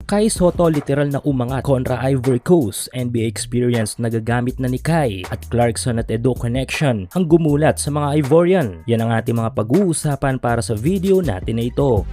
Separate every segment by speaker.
Speaker 1: Kai Sotto literal na umangat kontra Ivory Coast. NBA experience nagagamit na ni Kai at Clarkson at Edu connection ang gumulat sa mga Ivorian. Yan ang ating mga pag-uusapan para sa video natin na ito.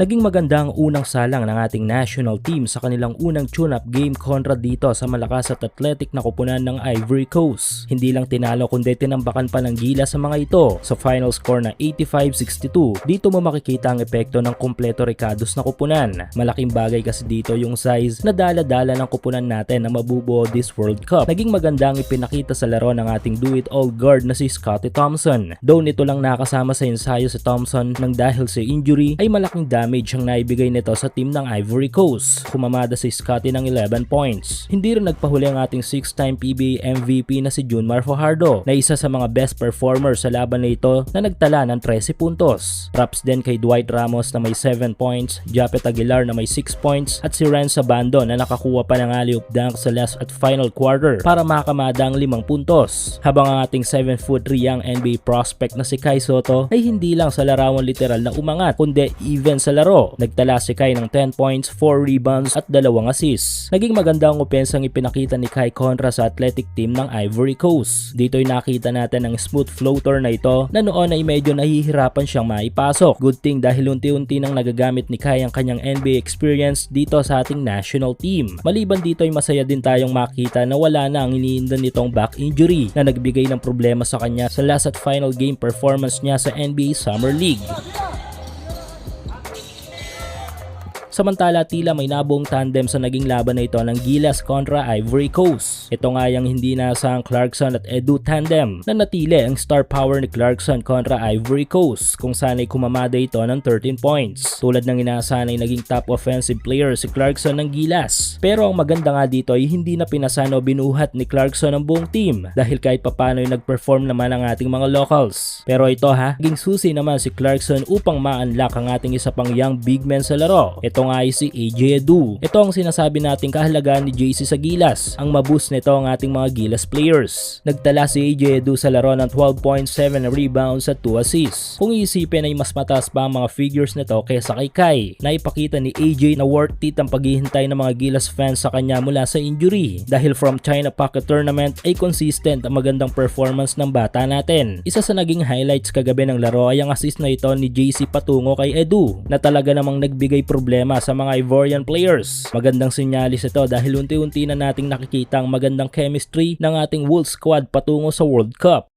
Speaker 1: Naging maganda ang unang salang ng ating national team sa kanilang unang tune-up game kontra dito sa malakas at athletic na koponan ng Ivory Coast. Hindi lang tinalo kundi tinambakan pa ng gila sa mga ito sa final score na 85-62. Dito mo makikita ang epekto ng kompleto Ricados na koponan. Malaking bagay kasi dito yung size na dala-dala ng koponan natin na mabubuo this World Cup. Naging maganda ang ipinakita sa laro ng ating do-it-all guard na si Scottie Thompson. Though nito lang nakasama sa ensayo si Thompson nang dahil sa injury ay malaking damage ang naibigay nito sa team ng Ivory Coast. Kumamada si Scottie ng 11 points. Hindi rin nagpahuli ang ating 6-time PBA MVP na si Junmar Fajardo na isa sa mga best performers sa laban na ito na nagtala ng 13 puntos. Props din kay Dwight Ramos na may 7 points, Japet Aguilar na may 6 points at si Renzo Bando na nakakuha pa ng alley-oop dunk sa last at final quarter para makamada ang 5 puntos. Habang ang ating 7'3" young NBA prospect na si Kai Sotto ay hindi lang sa larawan literal na umangat kundi even sa laro. Nagtala si Kai ng 10 points, 4 rebounds at 2 assists. Naging maganda ang opensang ipinakita ni Kai kontra sa athletic team ng Ivory Coast. Dito ay nakita natin ang smooth floater na ito na noon ay medyo nahihirapan siyang maipasok. Good thing dahil unti-unti nang nagagamit ni Kai ang kanyang NBA experience dito sa ating national team. Maliban dito ay masaya din tayong makita na wala na ang iniinda nitong back injury na nagbigay ng problema sa kanya sa last at final game performance niya sa NBA Summer League. Samantala tila may nabuong tandem sa naging laban na ito ng Gilas kontra Ivory Coast. Ito nga yung hindi nasang Clarkson at Edu tandem na natili ang star power ni Clarkson kontra Ivory Coast kung saan ay kumamada ito ng 13 points. Tulad ng inaasahan ay naging top offensive player si Clarkson ng Gilas. Pero ang maganda nga dito ay hindi na pinasan o binuhat ni Clarkson ang buong team dahil kahit papano ay nag-perform naman ang ating mga locals. Pero ito naging susi naman si Clarkson upang ma-unlock ang ating isa pang young big man sa laro. Ito nga ay si AJ Edu. Ito ang sinasabi nating kahalagahan ni JC sa Gilas. Ang maboost nito ang ating mga Gilas players. Nagtala si AJ Edu sa laro ng 12 points, 7 rebounds at 2 assists. Kung iisipin ay mas mataas pa ang mga figures nito kaysa kay Kai. Naipakita ni AJ na worth it ang paghihintay ng mga Gilas fans sa kanya mula sa injury. Dahil from China Pocket Tournament ay consistent ang magandang performance ng bata natin. Isa sa naging highlights kagabi ng laro ay ang assist na ito ni JC patungo kay Edu na talaga namang nagbigay problema sa mga Ivorian players. Magandang sinyalis ito dahil unti-unti na nating nakikita ang magandang chemistry ng ating Wolves squad patungo sa World Cup.